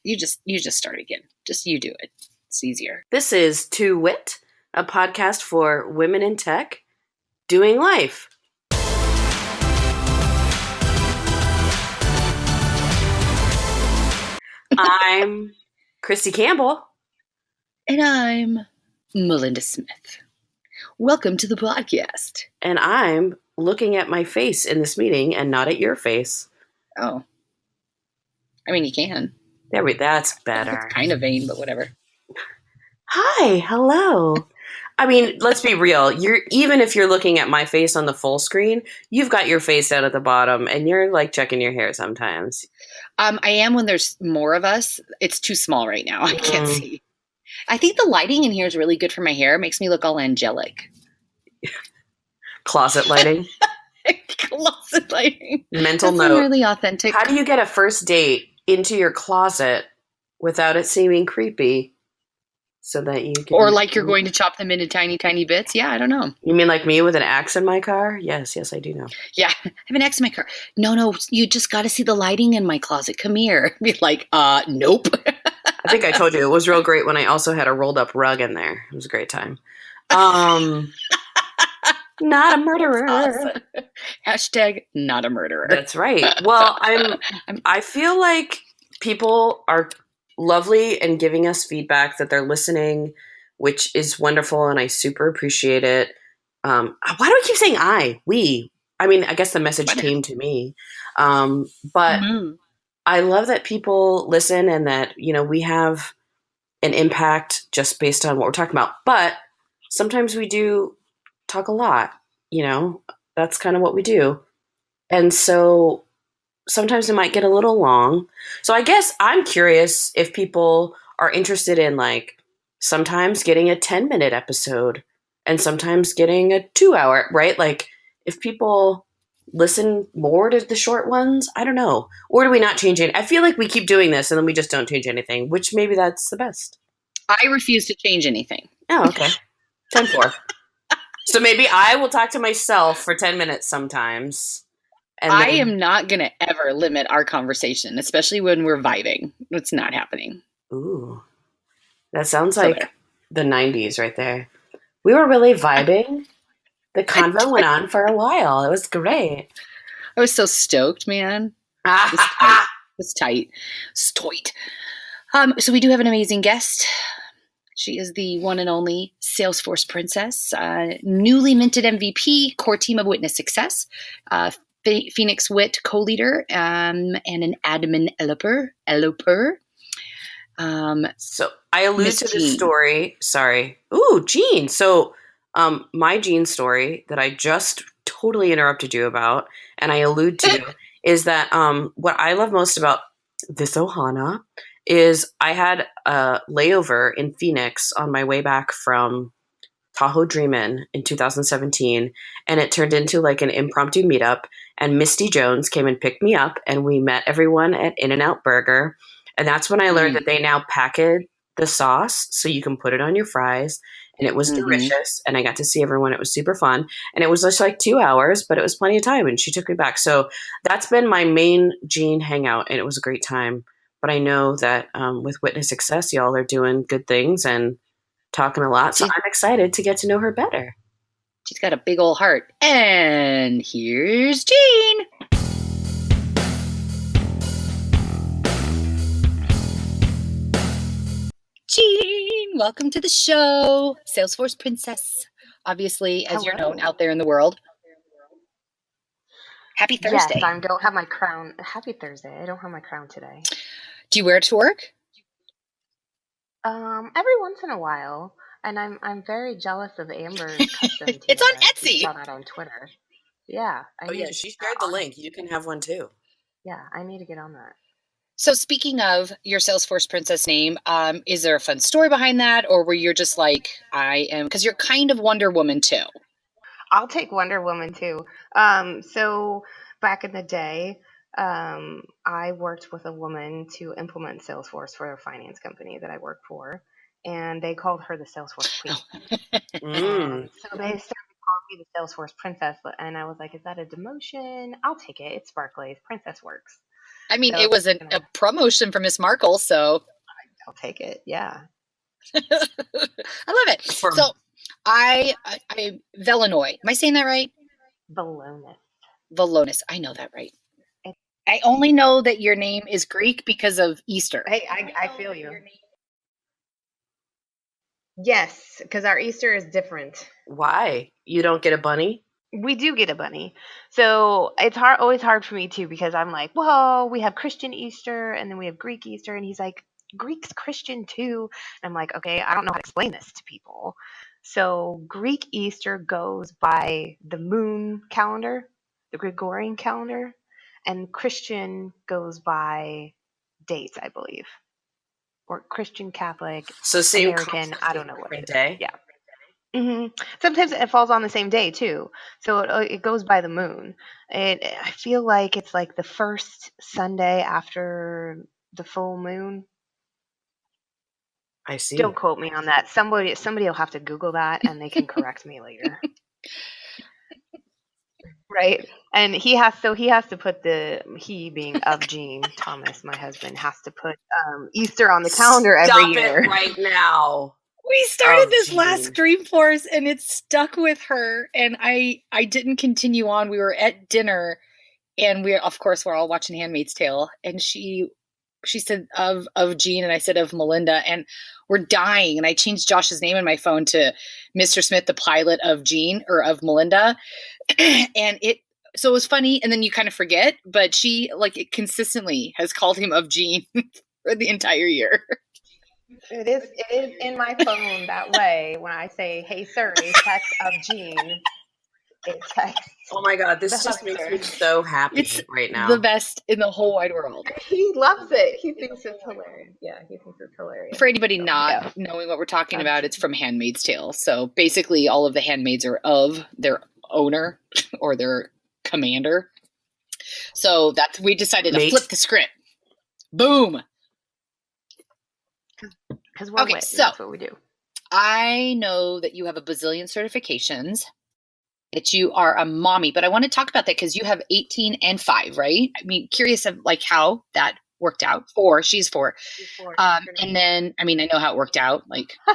You just start again. Just you do it. It's easier. This is To Wit, a podcast for women in tech doing life. I'm Kristi Campbell. And I'm Melinda Smith. Welcome to the podcast. And I'm looking at my face in this meeting and not at your face. Oh. I mean, you can. That's better. It's kind of vain, but whatever. Hi, hello. I mean, let's be real. Even if you're looking at my face on the full screen, you've got your face down at the bottom and you're like checking your hair sometimes. I am when there's more of us. It's too small right now. I can't see. I think the lighting in here is really good for my hair. It makes me look all angelic. Closet lighting. Closet lighting. Mental That's note. Really authentic. How do you get a first date into your closet without it seeming creepy? So that you can, or like you're going to chop them into tiny, tiny bits. Yeah, I don't know. You mean like me with an axe in my car? Yes, I do know. Yeah, I have an axe in my car. No, you just got to see the lighting in my closet. Come here. Be like, nope. I think I told you it was real great when I also had a rolled up rug in there. It was a great time. Not a murderer. Awesome. Hashtag not a murderer. That's right. Well, I feel like people are lovely and giving us feedback that they're listening, which is wonderful, and I super appreciate it. Why do I keep saying we? I mean, I guess the message came to me. But I love that people listen and that, we have an impact just based on what we're talking about. But sometimes we do talk a lot, that's kind of what we do. And so sometimes it might get a little long. So I guess I'm curious if people are interested in sometimes getting a 10-minute episode and sometimes getting a 2-hour, right? Like if people listen more to the short ones, I don't know. Or do we not change it? I feel like we keep doing this and then we just don't change anything, which maybe that's the best. I refuse to change anything. Oh, okay. 10-4. So maybe I will talk to myself for 10 minutes sometimes. And I am not going to ever limit our conversation, especially when we're vibing. It's not happening. Ooh. That sounds like the 90s right there. We were really vibing. The convo went on for a while. It was great. I was so stoked, man. It was tight. So we do have an amazing guest. She is the one and only Salesforce Princess, newly minted MVP, core team of Witness Success, Phoenix Wit co-leader, and an admin eloper. So I allude to this story. Sorry. Ooh, Jean. So my Jean story that I just totally interrupted you about, and I allude to, is that what I love most about this Ohana is I had a layover in Phoenix on my way back from Tahoe Dreamin' in 2017, and it turned into like an impromptu meetup, and Misty Jones came and picked me up, and we met everyone at In-N-Out Burger, and that's when I learned that they now package the sauce so you can put it on your fries, and it was delicious, and I got to see everyone. It was super fun, and it was just like 2 hours, but it was plenty of time, and she took me back. So that's been my main Jean hangout, and it was a great time. But I know that with Witness Success, y'all are doing good things and talking a lot. So I'm excited to get to know her better. She's got a big old heart. And here's Jean. Jean, welcome to the show. Salesforce Princess, obviously, as you're known out there in the world. Happy Thursday. Yes, I don't have my crown. Happy Thursday. I don't have my crown today. Do you wear it to work? Every once in a while, and I'm very jealous of Amber's custom. It's on Etsy. I saw that on Twitter. Yeah. She shared the link. You can have one too. Yeah, I need to get on that. So speaking of your Salesforce Princess name, is there a fun story behind that, or were you just like, I am, because you're kind of Wonder Woman too? I'll take Wonder Woman too. So back in the day, I worked with a woman to implement Salesforce for a finance company that I worked for, and they called her the Salesforce Queen. So they started calling me the Salesforce Princess, and I was like, is that a demotion? I'll take it. It's sparkly. Princess works. I mean, it was a promotion for Miss Markle, so I'll take it. Yeah. I love it. So I Velonis. Am I saying that right? Velonis. I know that right. I only know that your name is Greek because of Easter. Hey, I feel you. Yes, because our Easter is different. Why? You don't get a bunny? We do get a bunny. So it's always hard for me too, because I'm like, well, we have Christian Easter and then we have Greek Easter. And he's like, Greek's Christian too. And I'm like, okay, I don't know how to explain this to people. So Greek Easter goes by the moon calendar, the Gregorian calendar, and Christian goes by dates, I believe. Or Christian, Catholic, so same American, I don't know what it is. Day. Yeah. Mm-hmm. Sometimes it falls on the same day too, so it goes by the moon. I feel like it's like the first Sunday after the full moon. I see. Don't quote me on that. Somebody will have to Google that and they can correct me later. Right? And he has to put he being of Gene Thomas, my husband, has to put Easter on the calendar every year. Stop it right now. We started this last Dreamforce and it stuck with her, and I didn't continue on. We were at dinner and we're all watching Handmaid's Tale, and she said of Gene and I said of Melinda, and we're dying, and I changed Josh's name in my phone to Mr. Smith, the pilot of Gene or of Melinda. And so it was funny, and then you kind of forget, but she consistently has called him of Gene for the entire year. It is in my phone that way. When I say, "Hey Siri, text of Gene," it texts. Oh my God, this just makes me so happy right now. The best in the whole wide world. He loves it. He thinks it's hilarious. Yeah, he thinks it's hilarious. For anybody not knowing what we're talking about, it's from Handmaid's Tale. So basically all of the handmaids are of their owner or their commander. So we decided to flip the script. Boom. Because we're wit, that's what we do. I know that you have a bazillion certifications, that you are a mommy, but I want to talk about that because you have 18 and 5, right? I mean, curious of how that worked out. 4, she's 4. And then, I mean, I know how it worked out,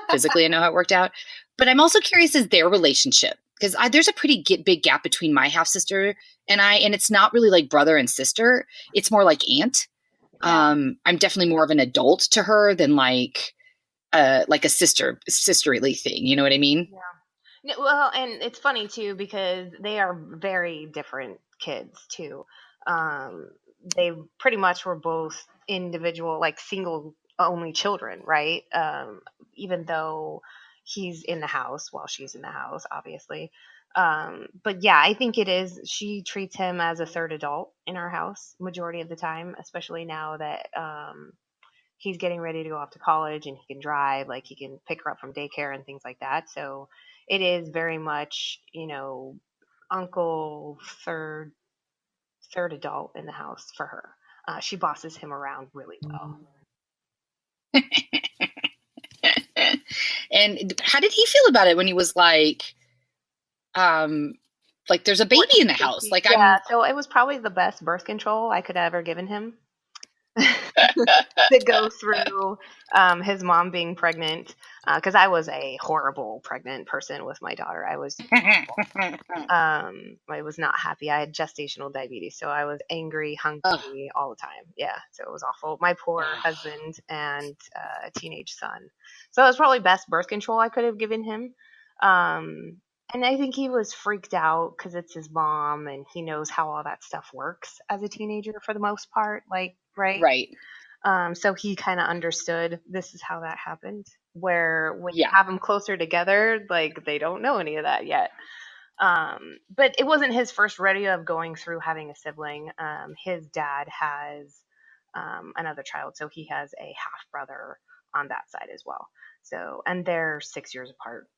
physically I know how it worked out, but I'm also curious is their relationship, because there's a pretty big gap between my half sister and I, and it's not really like brother and sister. It's more like aunt. Yeah. I'm definitely more of an adult to her than like a sisterly thing. You know what I mean? Yeah. Well, and it's funny too because they are very different kids too. They pretty much were both individual, single only children, right? Even though he's in the house while she's in the house, obviously. But yeah, I think it is. She treats him as a third adult in our house majority of the time, especially now that he's getting ready to go off to college and he can drive, he can pick her up from daycare and things like that. So it is very much, uncle, third adult in the house for her. She bosses him around really well. And how did he feel about it when he was there's a baby in the house? So it was probably the best birth control I could have ever given him. To go through his mom being pregnant, because I was a horrible pregnant person with my daughter. I was I was not happy. I had gestational diabetes, so I was angry, hungry all the time. Yeah, so it was awful. My poor husband and a teenage son. So it was probably best birth control I could have given him. And I think he was freaked out because it's his mom and he knows how all that stuff works as a teenager for the most part. Right? Right. So he kind of understood this is how that happened, where when you have them closer together, they don't know any of that yet. But it wasn't his first rodeo of going through having a sibling. His dad has another child, so he has a half brother on that side as well. So, and they're 6 years apart.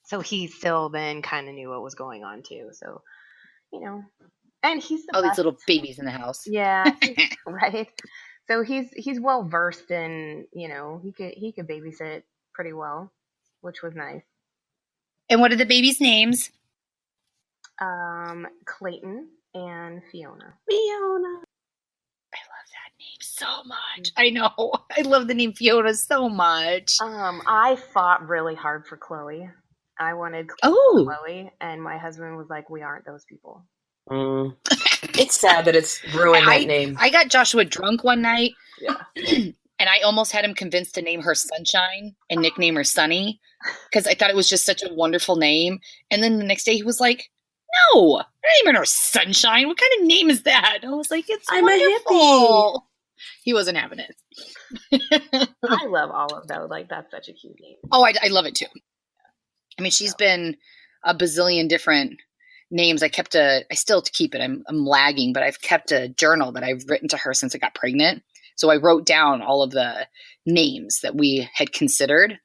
So he still then kind of knew what was going on too. So, and he's the best. These little babies in the house. Yeah, right. So he's well versed in, he could babysit pretty well, which was nice. And what are the babies' names? Clayton and Fiona. I love so much. I know. I love the name Fiona so much. I fought really hard for Chloe. I wanted Chloe, and my husband was like, "We aren't those people." It's sad that it's ruined that name. I got Joshua drunk one night. Yeah. And I almost had him convinced to name her Sunshine and nickname her Sunny because I thought it was just such a wonderful name. And then the next day he was like, "No, I'm not naming her Sunshine. What kind of name is that?" I was like, "I'm wonderful." A hippie. He wasn't having it. I love Olive though. Like, that's such a cute name. Oh, I love it too. I mean, she's been a bazillion different names. I still keep it. I'm lagging, but I've kept a journal that I've written to her since I got pregnant. So I wrote down all of the names that we had considered.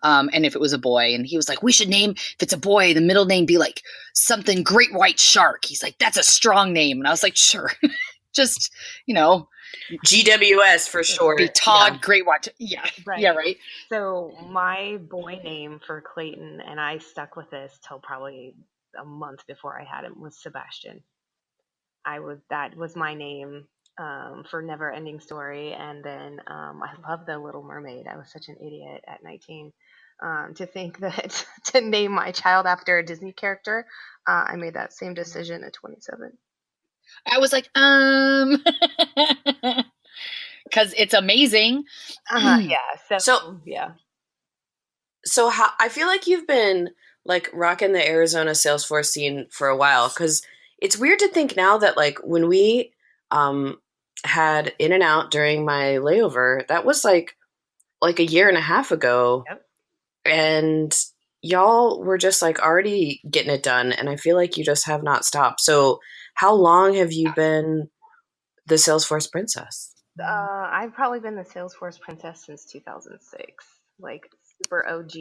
And if it was a boy, and he was like, "We should name, if it's a boy, the middle name be like something Great White Shark." He's like, "That's a strong name." And I was like, "Sure." Just, GWS for sure. Be Todd Great White. Yeah. Right. Yeah, right. So my boy name for Clayton, and I stuck with this till probably a month before I had him, was Sebastian. That was my name for Never Ending Story. And then I love The Little Mermaid. I was such an idiot at 19 to think that to name my child after a Disney character. I made that same decision at 27. I was like, because it's amazing. Yeah. So how I feel like you've been like rocking the Arizona Salesforce scene for a while, because it's weird to think now that like when we had In and Out during my layover, that was like a year and a half ago. Yep. And y'all were just like already getting it done, and I feel like you just have not stopped. So how long have you been the Salesforce princess? I've probably been the Salesforce princess since 2006, like super OG.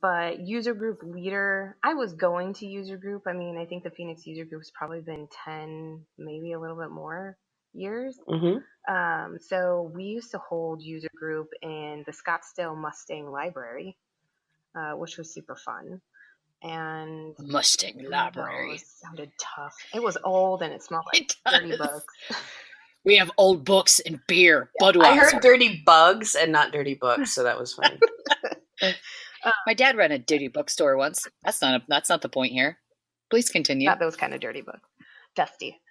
But user group leader, I was going to user group. I mean, I think the Phoenix user group has probably been 10, maybe a little bit more years. Mm-hmm. So we used to hold user group in the Scottsdale Mustang Library, which was super fun. And Mustang Library. It sounded tough. It was old and it smelled like dirty books. We have old books and beer. Budweiser. I heard dirty bugs and not dirty books, so that was fun. My dad ran a dirty bookstore once. That's not the point here. Please continue. Not those kind of dirty books. Dusty.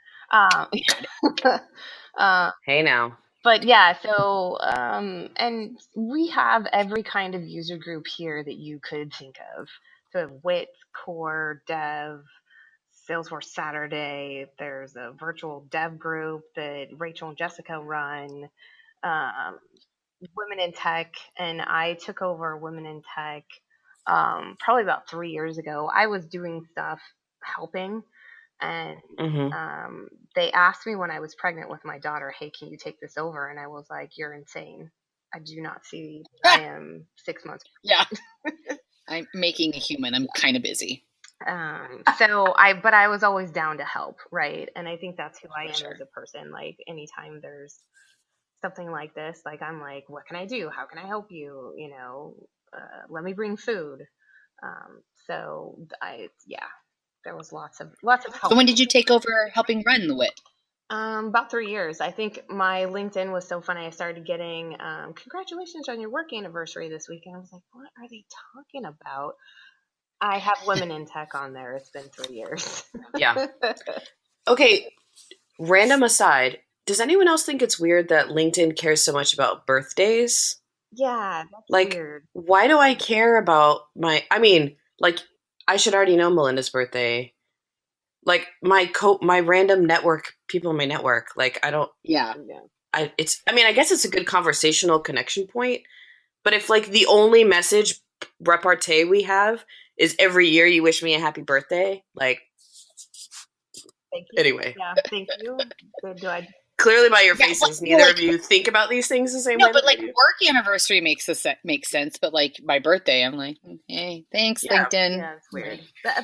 Hey now. But yeah, so and we have every kind of user group here that you could think of. So WIT, Core, Dev, Salesforce Saturday. There's a virtual dev group that Rachel and Jessica run. Women in Tech, and I took over Women in Tech probably about 3 years ago. I was doing stuff helping, and they asked me when I was pregnant with my daughter, "Hey, can you take this over?" And I was like, "You're insane. I do not see I am 6 months pregnant." Yeah. I'm making a human. I'm kind of busy. But I was always down to help, right? And I think that's who I am as a person. Like, anytime there's something like this, like, I'm like, what can I do? How can I help you? Let me bring food. There was lots of help. So when did you take over helping run the WIT? About 3 years. I think my LinkedIn was so funny. I started getting congratulations on your work anniversary this week, and I was like, what are they talking about? I have Women in Tech on there. It's been 3 years. Yeah. Okay. Random aside, does anyone else think it's weird that LinkedIn cares so much about birthdays? Yeah, that's weird. Why do I care about I should already know Melinda's birthday. Like my random network, people in my network, like I don't. Yeah. I guess it's a good conversational connection point, but if like the only message repartee we have is every year you wish me a happy birthday, like. Thank you. Anyway. Yeah, thank you. Clearly by your faces, neither of you think about these things the same way. No, but like work anniversary makes sense, but like my birthday, I'm like, hey, thanks, LinkedIn. Yeah, it's weird.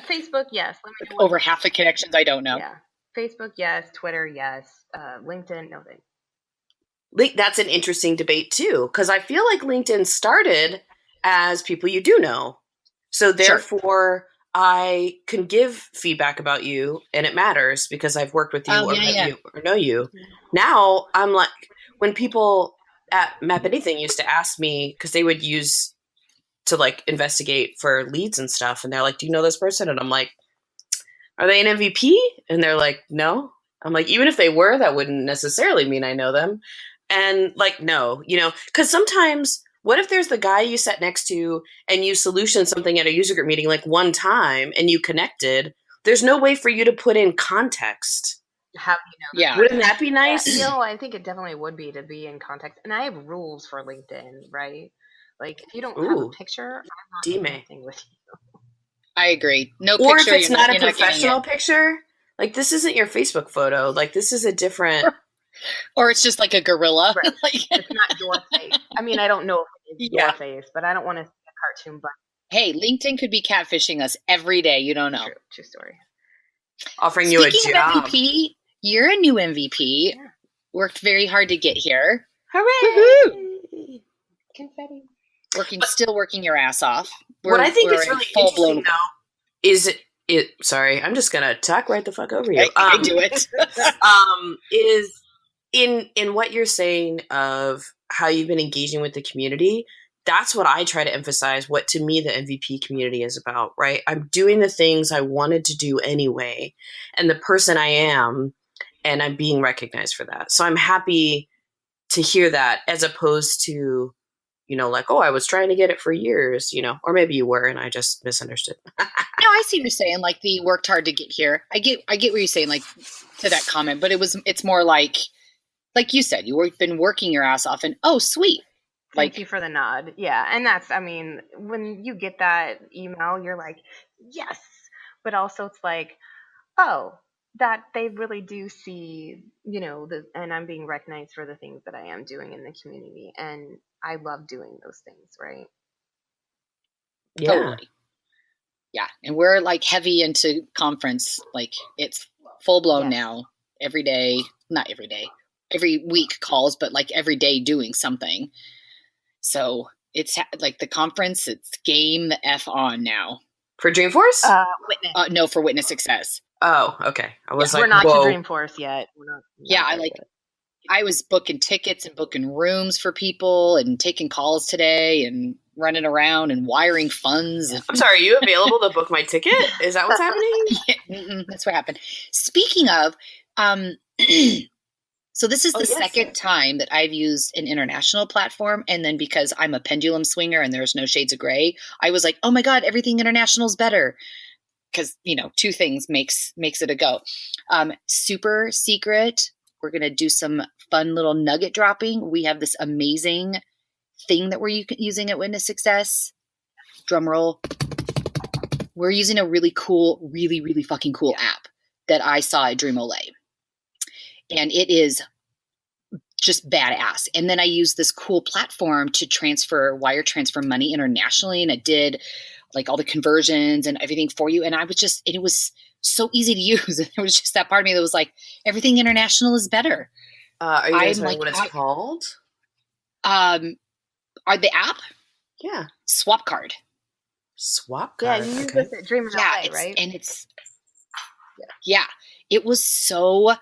Facebook, yes. Let me know over half the connections I don't know. Yeah. Facebook, yes. Twitter, yes. LinkedIn, no thanks. That's an interesting debate too, because I feel like LinkedIn started as people you do know. So therefore, I can give feedback about you, and it matters because I've worked with you or met you or know you. Now I'm like, when people at Map Anything used to ask me, because they would use to like investigate for leads and stuff, and they're like, do you know this person? And I'm like, are they an MVP? And they're like, no. I'm like, even if they were, that wouldn't necessarily mean I know them. And like, no, because sometimes what if there's the guy you sat next to and you solutioned something at a user group meeting like one time and you connected? There's no way for you to put in context. How do you know? Yeah. Wouldn't that be nice? Yeah, I think it definitely would be to be in context. And I have rules for LinkedIn, right? Like, if you don't have a picture, I'm not connecting with you. I agree. No or picture. Or if it's not a professional picture, like this isn't your Facebook photo. Like this is a different... Or it's just like a gorilla. Right. It's not your face. I mean, I don't know if it's your face, but I don't want to see a cartoon bunny. Hey, LinkedIn could be catfishing us every day. You don't know. True story. Offering you a job. Speaking of MVP, you're a new MVP. Yeah. Worked very hard to get here. Hooray! Woo-hoo! Confetti. Still working your ass off. What I think is really interesting now is it. Sorry, I'm just gonna talk right the fuck over you. I do it. Is in what you're saying of how you've been engaging with the community. That's what I try to emphasize. What to me the MVP community is about, right? I'm doing the things I wanted to do anyway, and the person I am, and I'm being recognized for that. So I'm happy to hear that, as opposed to, like, oh, I was trying to get it for years, or maybe you were and I just misunderstood. No, I see what you're saying. Like, the worked hard to get here. I get what you're saying, like, to that comment, but it's more like you said, you've been working your ass off, and oh, sweet. Thank you for the nod. Yeah. And that's, I mean, when you get that email, you're like, yes. But also it's like, oh, that they really do see, and I'm being recognized for the things that I am doing in the community. And I love doing those things, right? Yeah. Totally. Yeah. And we're like heavy into conference. Like, it's full blown now. Every day, not every day, every week calls, but like every day doing something. So it's like the conference, it's game the F on now. For Dreamforce? Witness. No, for Witness Success. Oh, okay. I was like, we're not whoa. to Dreamforce yet. We're not I was booking tickets and booking rooms for people and taking calls today and running around and wiring funds. I'm sorry, are you available to book my ticket? Is that what's happening? That's what happened. Speaking of, so this is the second time that I've used an international platform. And then because I'm a pendulum swinger and there's no shades of gray, I was like, oh my God, everything international is better. Because, two things makes it a go. Super secret. We're going to do some fun little nugget dropping. We have this amazing thing that we're using at Witness Success. Drum roll. We're using a really cool, really, really fucking cool app that I saw at Dream Olay. And it is just badass. And then I used this cool platform to wire transfer money internationally. And it did like all the conversions and everything for you. And it was so easy to use. And it was just that part of me that was like, everything international is better. Are you guys knowing what it's called? Are the app? Yeah. Swap Card. Swap Card. Yeah, you use this at Dream Olay, right? And it's it was so...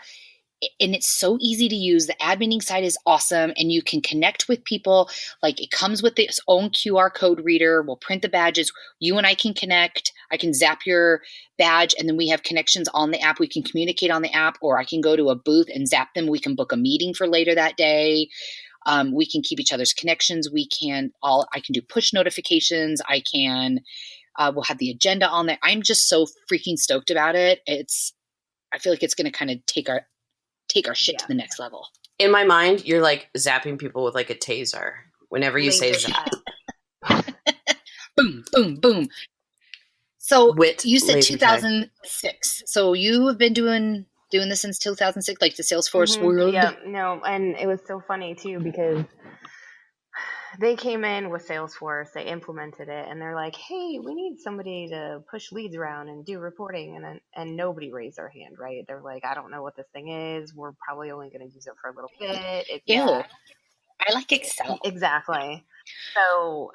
And it's so easy to use. The adminning side is awesome, and you can connect with people. Like, it comes with its own QR code reader. We'll print the badges. You and I can connect. I can zap your badge, and then we have connections on the app. We can communicate on the app, or I can go to a booth and zap them. We can book a meeting for later that day. We can keep each other's connections. I can do push notifications. We'll have the agenda on there. I'm just so freaking stoked about it. I feel like it's going to kind of take our shit to the next level. In my mind, you're like zapping people with like a taser whenever you say zap. Boom, boom, boom. So you said 2006. So you have been doing this since 2006, like the Salesforce world? Yeah, no, and it was so funny too because they came in with Salesforce, they implemented it, and they're like, hey, we need somebody to push leads around and do reporting. And nobody raised their hand, right? They're like, I don't know what this thing is. We're probably only going to use it for a little bit. I like Excel. Exactly. So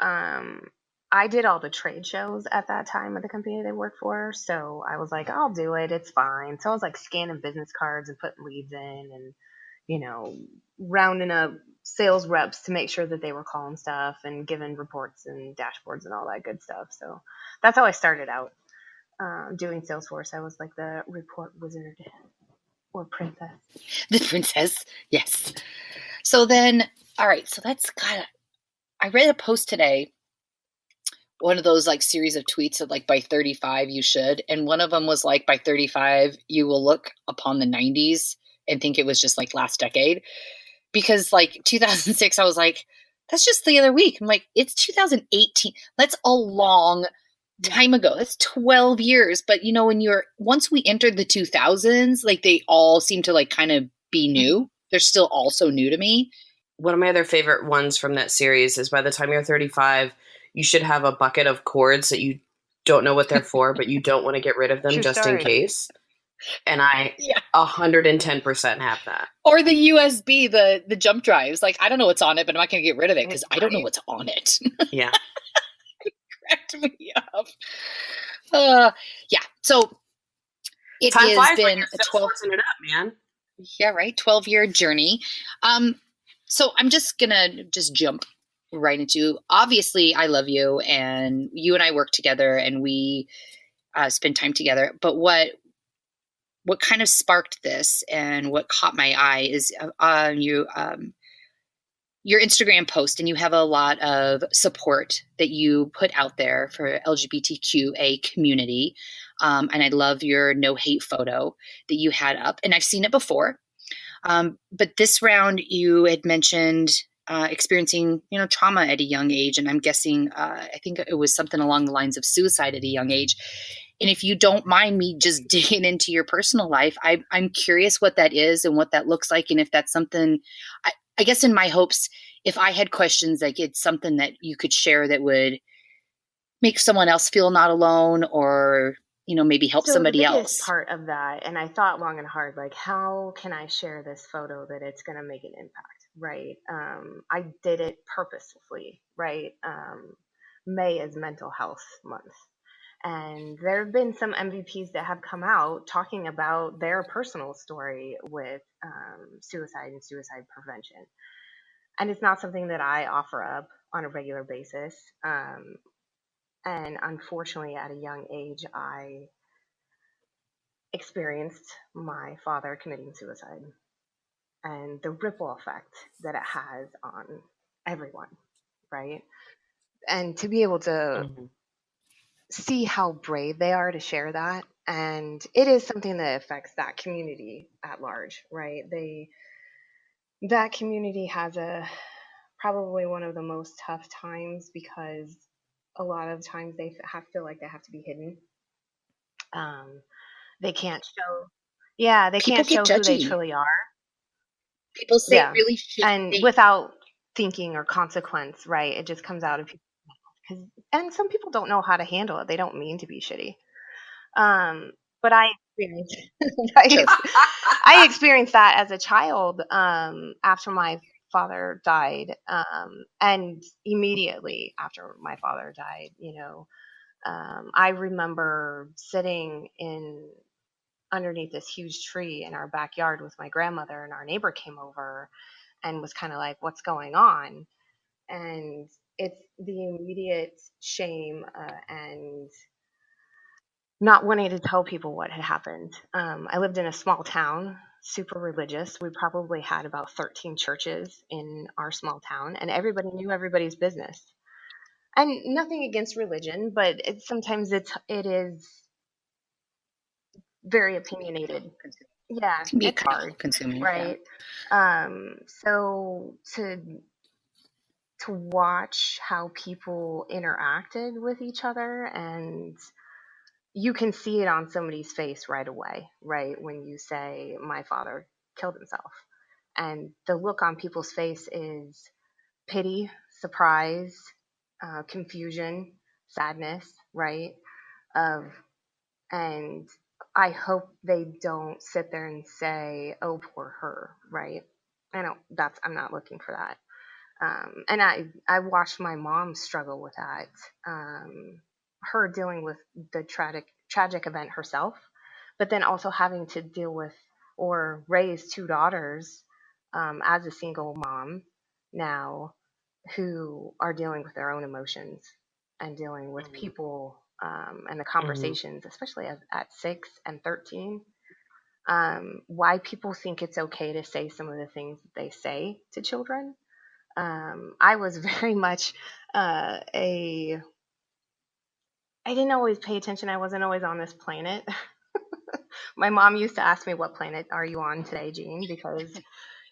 I did all the trade shows at that time at the company they worked for. So I was like, I'll do it. It's fine. So I was like scanning business cards and putting leads in and, rounding up sales reps to make sure that they were calling stuff and giving reports and dashboards and all that good stuff. So that's how I started out doing Salesforce. I was like the report wizard or princess. The princess, yes. So then, all right, so that's I read a post today, one of those like series of tweets of like by 35 you should, and one of them was like by 35 you will look upon the 90s and think it was just like last decade, because like 2006 I was like, that's just the other week. I'm like, it's 2018. That's a long time ago. That's 12 years. But once we entered the 2000s, like they all seem to like kind of be new. They're still also new to me. One of my other favorite ones from that series is by the time you're 35, you should have a bucket of cords that you don't know what they're for, but you don't want to get rid of them just in case. And I 110% have that. Or the USB, the jump drives. Like, I don't know what's on it, but I'm not going to get rid of it because I don't know what's on it. Yeah. It cracked me up. Yeah. So it has been a 12 it up, man. Yeah, right. 12-year journey. So I'm just gonna jump right into, obviously I love you and you and I work together and we spend time together. But what kind of sparked this and what caught my eye is your Instagram post, and you have a lot of support that you put out there for LGBTQA community. And I love your no hate photo that you had up, and I've seen it before. But this round you had mentioned experiencing, trauma at a young age. And I'm guessing, I think it was something along the lines of suicide at a young age. And if you don't mind me just digging into your personal life, I'm curious what that is and what that looks like. And if that's something, I guess in my hopes, if I had questions, like it's something that you could share that would make someone else feel not alone, or, maybe help somebody else. The biggest part of that, and I thought long and hard, like, how can I share this photo that it's going to make an impact, right? I did it purposefully, right? May is Mental Health Month. And there have been some MVPs that have come out talking about their personal story with suicide and suicide prevention. And it's not something that I offer up on a regular basis. And unfortunately, at a young age, I experienced my father committing suicide and the ripple effect that it has on everyone, right? And to be able to see how brave they are to share that. And it is something that affects that community at large, right? That community has probably one of the most tough times because a lot of times they feel like they have to be hidden. They can't show, they can't show who they truly are. People say really shit and without thinking or consequence, right? It just comes out of people. And some people don't know how to handle it. They don't mean to be shitty. But I experienced, I experienced that as a child after my father died, and immediately after my father died, I remember sitting underneath this huge tree in our backyard with my grandmother, and our neighbor came over and was kind of like, what's going on? And it's the immediate shame and not wanting to tell people what had happened. I lived in a small town, super religious. We probably had about 13 churches in our small town, and everybody knew everybody's business. And nothing against religion, but sometimes it is very opinionated. Yeah, it can be it's hard, consuming, right? Yeah. So to watch how people interacted with each other, and you can see it on somebody's face right away, right? When you say, my father killed himself. And the look on people's face is pity, surprise, confusion, sadness, right? And I hope they don't sit there and say, oh, poor her, right? I'm not looking for that. And I watched my mom struggle with that. Her dealing with the tragic event herself, but then also having to deal with or raise two daughters as a single mom now, who are dealing with their own emotions and dealing with people and the conversations, especially at 6 and 13. Why people think it's okay to say some of the things that they say to children. I was very much I didn't always pay attention. I wasn't always on this planet. My mom used to ask me, "What planet are you on today, Jean?" Because,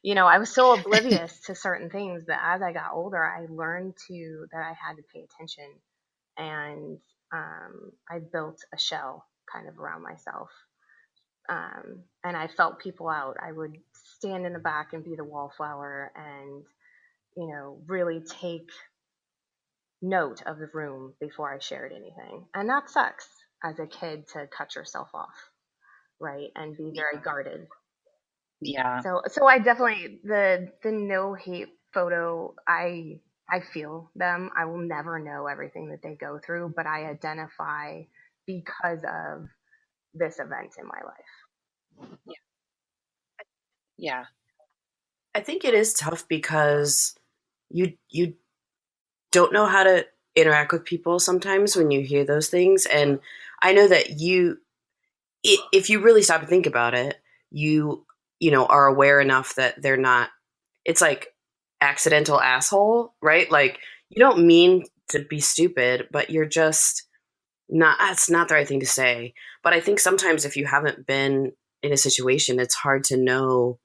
I was so oblivious to certain things that as I got older, I learned that I had to pay attention. And I built a shell kind of around myself. And I felt people out. I would stand in the back and be the wallflower and, really take note of the room before I shared anything. And that sucks as a kid to cut yourself off, right? And be very guarded. Yeah. So I definitely the no hate photo, I feel them. I will never know everything that they go through, but I identify because of this event in my life. Yeah. I think it is tough because you don't know how to interact with people sometimes when you hear those things. And I know that if you really stop and think about it, you are aware enough that they're not, it's like accidental asshole, right? Like you don't mean to be stupid, but you're just not, that's not the right thing to say. But I think sometimes if you haven't been in a situation, it's hard to know,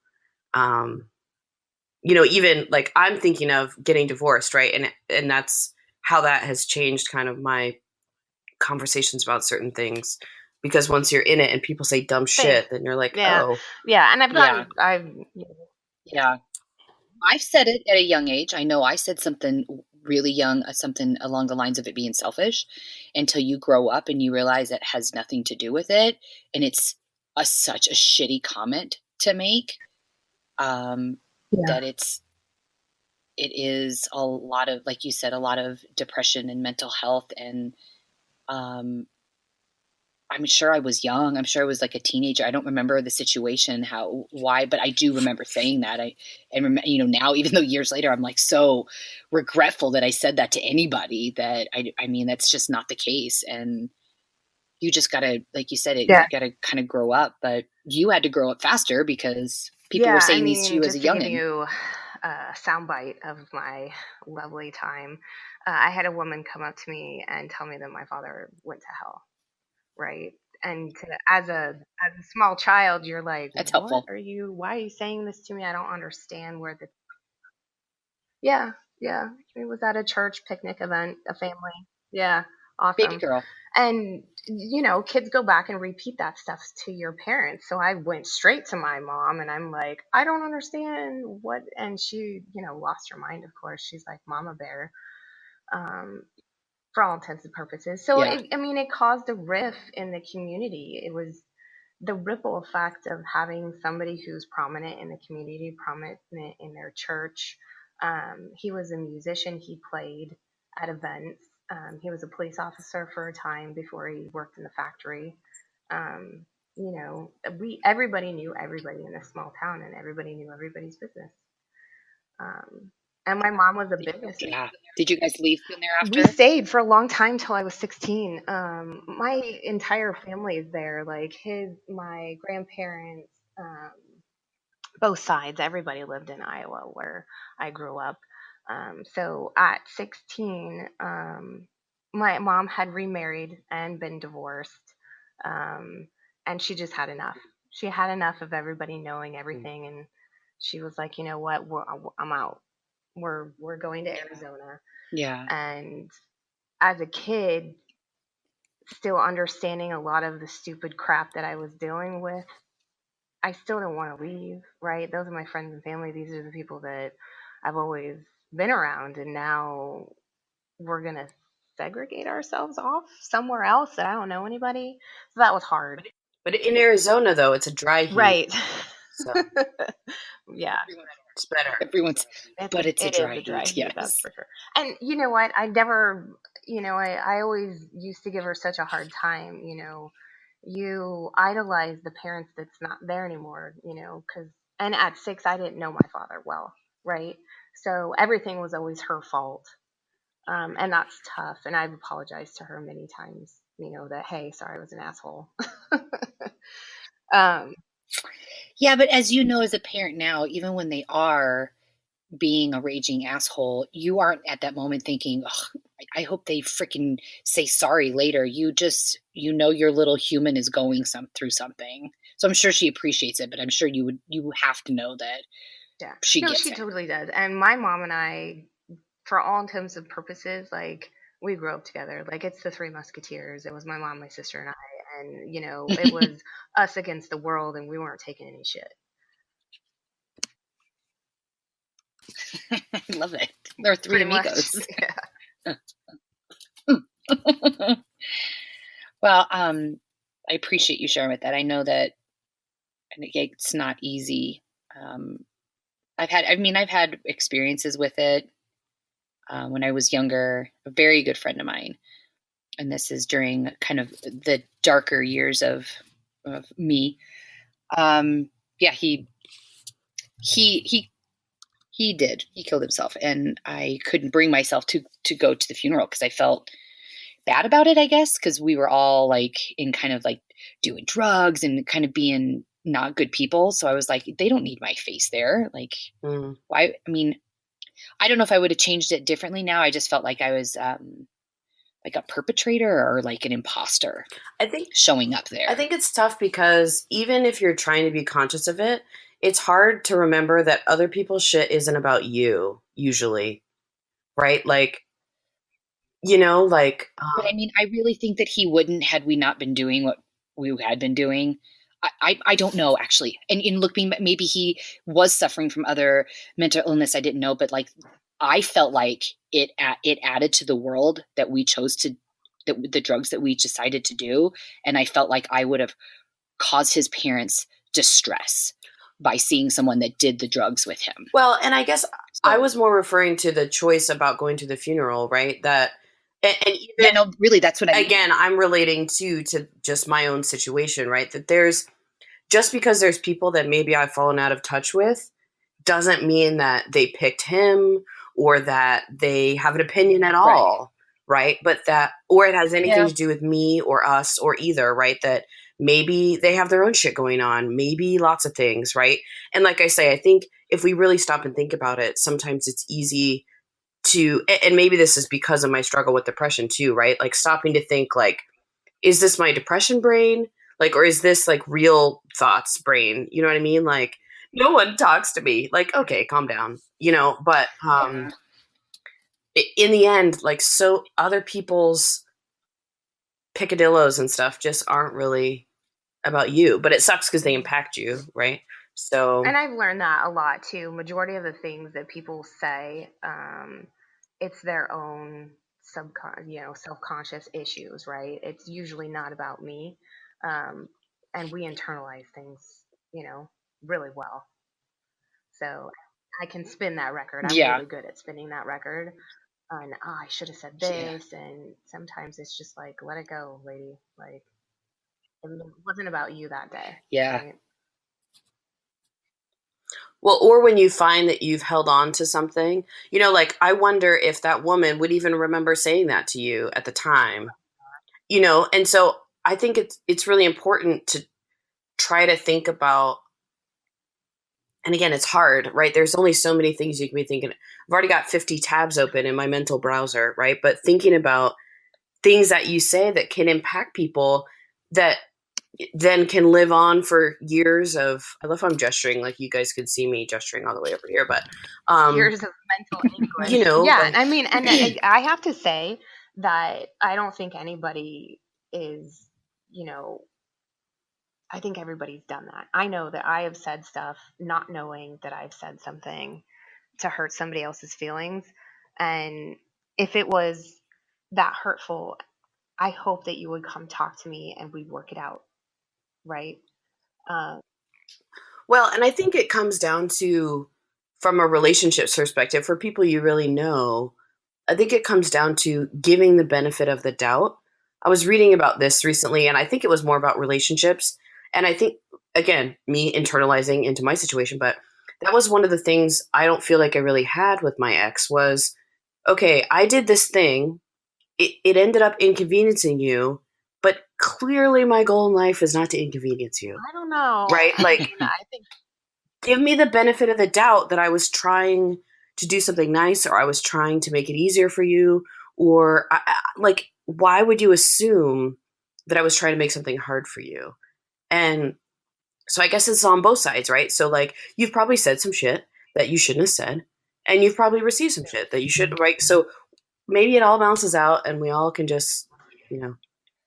even like I'm thinking of getting divorced, right? And that's how that has changed kind of my conversations about certain things. Because once you're in it and people say dumb shit, then you're like, yeah. oh. Yeah, and I've said it at a young age. I know I said something really young, something along the lines of it being selfish, until you grow up and you realize it has nothing to do with it. And it's such a shitty comment to make that it is a lot of, like you said, a lot of depression and mental health. And I'm sure I was young. I'm sure I was like a teenager. I don't remember the situation, why, but I do remember saying that. Now, even though years later, I'm like so regretful that I said that to anybody. That I mean, that's just not the case. And you just gotta, like you said, you gotta kind of grow up. But you had to grow up faster because people were saying these to you as a youngin'. Just to give you a soundbite of my lovely time, I had a woman come up to me and tell me that my father went to hell. Right. And as a small child, you're like, that's what helpful. why are you saying this to me? I don't understand where yeah. It was at a church picnic event, a family. Yeah. Awesome. Baby girl. And, kids go back and repeat that stuff to your parents. So I went straight to my mom and I'm like, I don't understand what, and she, lost her mind, of course. She's like Mama Bear. For all intents and purposes. So, yeah. It caused a rift in the community. It was the ripple effect of having somebody who's prominent in the community, prominent in their church. He was a musician. He played at events. He was a police officer for a time before he worked in the factory. Everybody knew everybody in this small town, and everybody knew everybody's business. And my mom was a business. Yeah. Did you guys leave soon thereafter? We stayed for a long time till I was 16. My entire family is there. Like my grandparents, both sides. Everybody lived in Iowa where I grew up. So at 16, my mom had remarried and been divorced, and she just had enough. She had enough of everybody knowing everything, and she was like, you know what, I'm out. We're going to Arizona. Yeah. And as a kid, still understanding a lot of the stupid crap that I was dealing with, I still don't want to leave, right? Those are my friends and family. These are the people that I've always been around. And now we're going to segregate ourselves off somewhere else that I don't know anybody. So that was hard. But in Arizona, though, it's a dry heat. Right. So. Yeah. It's better. Everyone's, but it's a dry heat. Yes. That's for sure. And you know what? I never, I always used to give her such a hard time. You idolize the parents that's not there anymore. And at 6, I didn't know my father well, right? So everything was always her fault. And that's tough. And I've apologized to her many times, that, hey, sorry, I was an asshole. Yeah, but as you know, as a parent now, even when they are being a raging asshole, you aren't at that moment thinking, oh, I hope they freaking say sorry later. You just, your little human is going through something. So I'm sure she appreciates it, but I'm sure you have to know that. Yeah. She totally does. And my mom and I, for all intents and purposes, like, we grew up together. Like, it's the Three Musketeers. It was my mom, my sister, and I. And, it was us against the world, and we weren't taking any shit. I love it. There are 3 amigos. Yeah. Well, I appreciate you sharing with that. I know that it's not easy. I've had experiences with it when I was younger. A very good friend of mine, and this is during kind of the darker years of me. Yeah, he did. He killed himself, and I couldn't bring myself to go to the funeral because I felt bad about it, I guess, because we were all like in kind of like doing drugs and kind of being not good people. So I was like, they don't need my face there. Like, why? I mean, I don't know if I would have changed it differently now. I just felt like I was like a perpetrator or like an imposter. I think showing up there. I think it's tough because even if you're trying to be conscious of it, it's hard to remember that other people's shit isn't about you usually, right? Like, but I mean, I really think that he wouldn't had we not been doing what we had been doing. I don't know, actually. And in looking, maybe he was suffering from other mental illness I didn't know, but like I felt like it added to the world that we chose to, the drugs that we decided to do. And I felt like I would have caused his parents distress by seeing someone that did the drugs with him. Well, and I guess I was more referring to the choice about going to the funeral, right? That, and even, yeah, no, really, that's what I mean. Again, I'm relating to just my own situation, right? That just because there's people that maybe I've fallen out of touch with doesn't mean that they picked him or that they have an opinion at all, right? But or it has anything to do with me or us or either, right? That maybe they have their own shit going on, maybe lots of things, right? And like I say, I think if we really stop and think about it, sometimes it's easy to, and maybe this is because of my struggle with depression too, right? Like stopping to think like, is this my depression brain? Like, or is this like real thoughts brain? You know what I mean? Like, no one talks to me. Like, okay, calm down, but in the end, like, so other people's picadillos and stuff just aren't really about you, but it sucks because they impact you, right? So, and I've learned that a lot too. Majority of the things that people say, it's their own self-conscious issues, right? It's usually not about me, and we internalize things, really well. So I can spin that record. I'm really good at spinning that record. And I should have said this, and sometimes it's just like, let it go, lady. Like, it wasn't about you that day. Yeah. Right? Well, or when you find that you've held on to something, like I wonder if that woman would even remember saying that to you at the time, and so I think it's really important to try to think about, and again, it's hard, right? There's only so many things you can be thinking. I've already got 50 tabs open in my mental browser, right? But thinking about things that you say that can impact people that then can live on for years of, I love how I'm gesturing, like you guys could see me gesturing all the way over here, but years of mental anguish. Yeah, like, I mean, and I have to say that I don't think anybody is, I think everybody's done that. I know that I have said stuff not knowing that I've said something to hurt somebody else's feelings, and if it was that hurtful, I hope that you would come talk to me and we'd work it out, right? Well, and I think it comes down to from a relationships perspective, for people you really know, I think it comes down to giving the benefit of the doubt. I was reading about this recently, and I think it was more about relationships. And I think, again, me internalizing into my situation, but that was one of the things I don't feel like I really had with my ex was, okay, I did this thing. It ended up inconveniencing you, but clearly my goal in life is not to inconvenience you. I don't know. Right? Like, I think give me the benefit of the doubt that I was trying to do something nice, or I was trying to make it easier for you, or like, why would you assume that I was trying to make something hard for you? And so I guess it's on both sides, right? So like, you've probably said some shit that you shouldn't have said, and you've probably received some shit that you should, right? So maybe it all balances out and we all can just,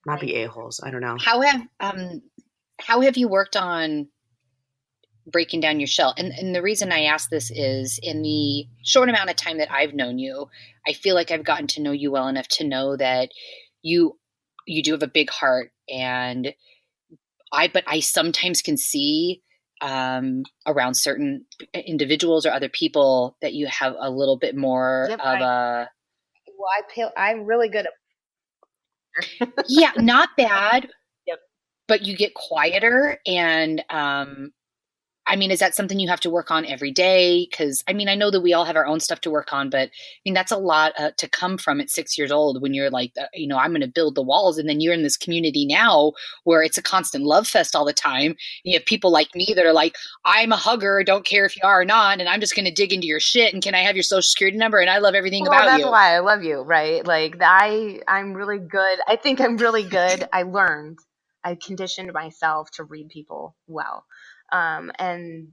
not be a-holes. I don't know. How have you worked on breaking down your shell? And the reason I ask this is, in the short amount of time that I've known you, I feel like I've gotten to know you well enough to know that you do have a big heart, and but I sometimes can see around certain individuals or other people that you have a little bit more Yep, of a I'm really good at yeah, not bad, Yep. but you get quieter. And I mean, is that something you have to work on every day? Because I mean, I know that we all have our own stuff to work on, but I mean, that's a lot to come from at 6 years old, when you're like, I'm going to build the walls. And then you're in this community now where it's a constant love fest all the time. You have people like me that are like, I'm a hugger, don't care if you are or not, and I'm just going to dig into your shit. And can I have your social security number? And I love everything about that's you. why I love you, right? Like, I'm really good. I think I'm really good. I conditioned myself to read people well. And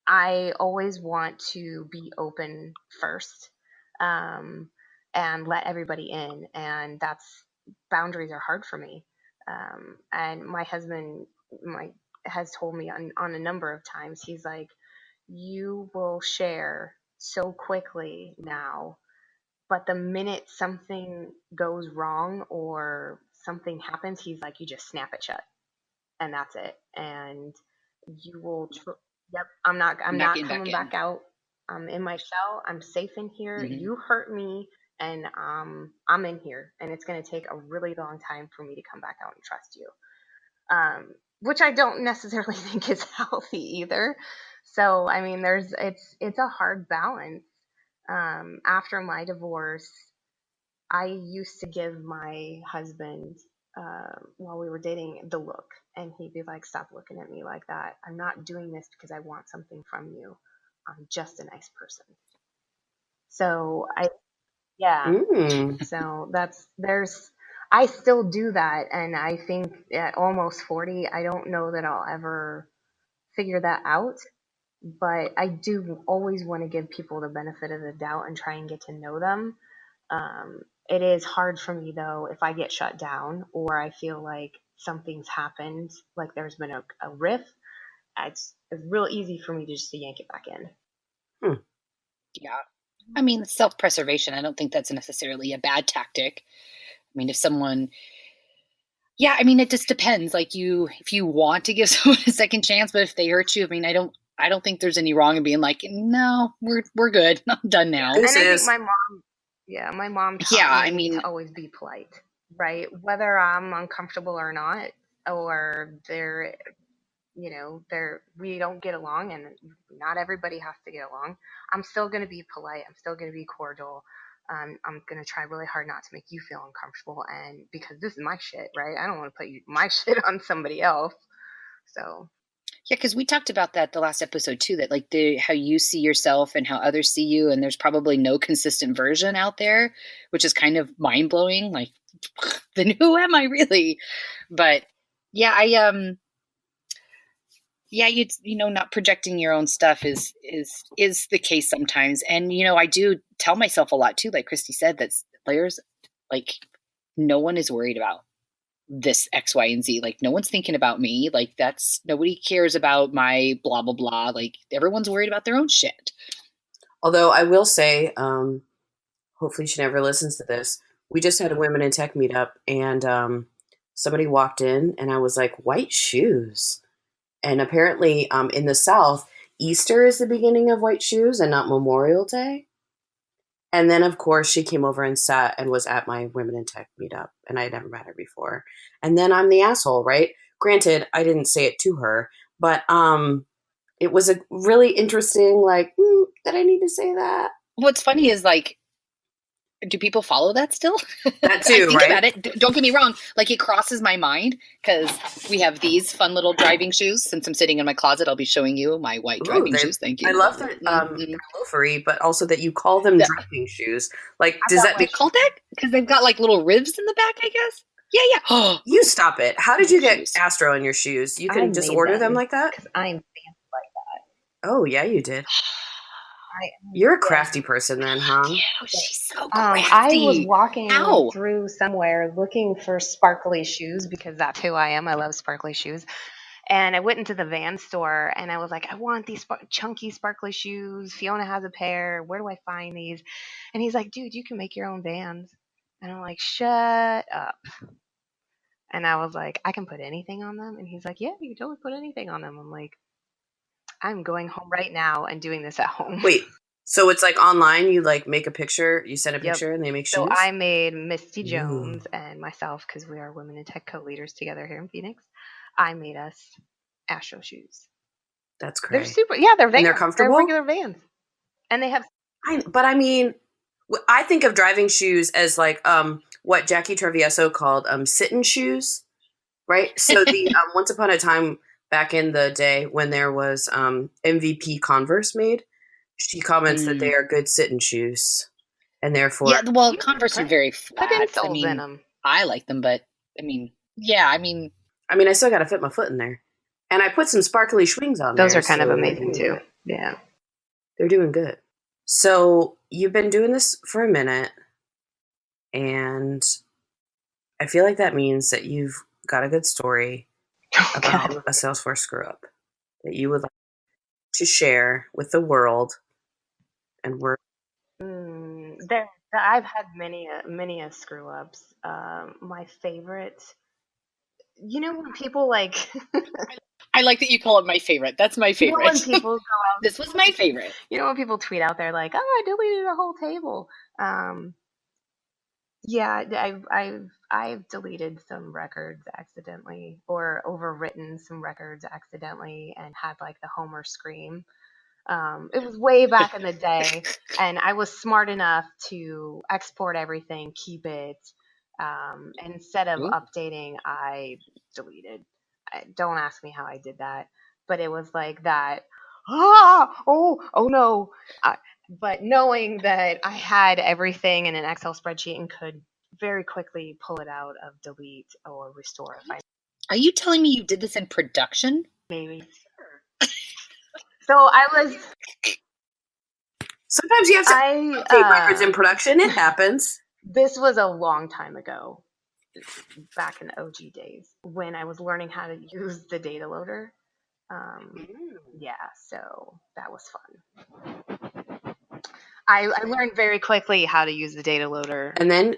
I always want to be open first, and let everybody in. And boundaries are hard for me. And my husband has told me on a number of times, he's like, you will share so quickly now, but the minute something goes wrong or something happens, he's like, you just snap it shut, and that's it. And you will yep, I'm not coming back out. I'm in my shell. I'm safe in here. Mm-hmm. You hurt me, and I'm in here, and it's going to take a really long time for me to come back out and trust you. Which I don't necessarily think is healthy either. So I mean, it's a hard balance. After my divorce, I used to give my husband, while we were dating, the look, and he'd be like, "Stop looking at me like that. I'm not doing this because I want something from you. I'm just a nice person." So yeah. So I still do that, and I think at almost 40, I don't know that I'll ever figure that out. But I do always want to give people the benefit of the doubt and try and get to know them. It is hard for me, though, if I get shut down or I feel like something's happened, like there's been a riff. It's real easy for me to just yank it back in. Yeah. I mean, self-preservation, I don't think that's necessarily a bad tactic. I mean, if someone, yeah, I mean, it just depends. Like, if you want to give someone a second chance, but if they hurt you, I mean, I don't think there's any wrong in being like, no, we're good. I'm done now. And I think my mom taught me to always be polite, right? Whether I'm uncomfortable or not, or we don't get along, and not everybody has to get along. I'm still going to be polite. I'm still going to be cordial. I'm going to try really hard not to make you feel uncomfortable, and because this is my shit, right? I don't want to put my shit on somebody else. So yeah, because we talked about that the last episode too, that like how you see yourself and how others see you, and there's probably no consistent version out there, which is kind of mind blowing. Like, then who am I really? But yeah, not projecting your own stuff is the case sometimes. And I do tell myself a lot too, like Kristi said, that players, like, no one is worried about this X, Y, and Z. Like, no one's thinking about me. Like, nobody cares about my blah blah blah. Like, everyone's worried about their own shit. Although I will say, hopefully she never listens to this, we just had a women in tech meetup, and somebody walked in and I was like, white shoes. And apparently in the South, Easter is the beginning of white shoes and not Memorial Day. And then, of course, she came over and sat and was at my Women in Tech meetup, and I had never met her before. And then I'm the asshole, right? Granted, I didn't say it to her, but it was a really interesting, like, did I need to say that? What's funny is, like, do people follow that still? That too, I think right? about it. Don't get me wrong. Like, it crosses my mind because we have these fun little driving shoes. Since I'm sitting in my closet, I'll be showing you my white driving shoes. Thank you. I love that they're loafery, but also that you call them driving shoes. Like, does that be called that? Because they've got like little ribs in the back, I guess. Yeah. Oh, you stop it! How did you get Astro in your shoes? You can just order them like that. Because I'm fancy like that. Oh yeah, you did. You're a crafty person then, huh? She's so crafty. I was walking through somewhere looking for sparkly shoes because that's who I am. I love sparkly shoes. And I went into the van store and I was like, I want these chunky sparkly shoes. Fiona has a pair. Where do I find these? And he's like, dude, you can make your own Vans. And I'm like, shut up. And I was like, I can put anything on them? And he's like, yeah, you can totally put anything on them. I'm like, I'm going home right now and doing this at home. Wait, so it's like online, you like make a picture, you send a picture and they make shoes? So I made Misty Jones and myself, because we are Women in Tech co-leaders together here in Phoenix. I made us Astro shoes. That's great. They're super, they're Vans. And they're comfortable? They're regular Vans. And they have... But I mean, I think of driving shoes as like what Jackie Travieso called sit-in shoes, right? So the once upon a time back in the day when there was MVP Converse made, she comments that they are good sit-in shoes, and therefore Converse are very flat. I mean, in them. I like them, but I mean, I still got to fit my foot in there, and I put some sparkly swings on. Those are kind of amazing too. Yeah, they're doing good. So you've been doing this for a minute, and I feel like that means that you've got a good story about a Salesforce screw up that you would like to share with the world. And we're I've had many a screw ups. My favorite, when people like I like that you call it my favorite. That's my favorite. When people go out, this was my favorite. When people tweet out there like, "Oh, I deleted a whole table." I've deleted some records accidentally or overwritten some records accidentally and had like the Homer scream. It was way back in the day, and I was smart enough to export everything, keep it, and instead of updating, I deleted. Don't ask me how I did that, but it was like that. Oh no! But knowing that I had everything in an Excel spreadsheet and could very quickly pull it out of delete or restore. Are you telling me you did this in production? Maybe. So I was. Sometimes you have to update records in production. It happens. This was a long time ago, back in the OG days, when I was learning how to use the data loader. So that was fun. I learned very quickly how to use the data loader, and then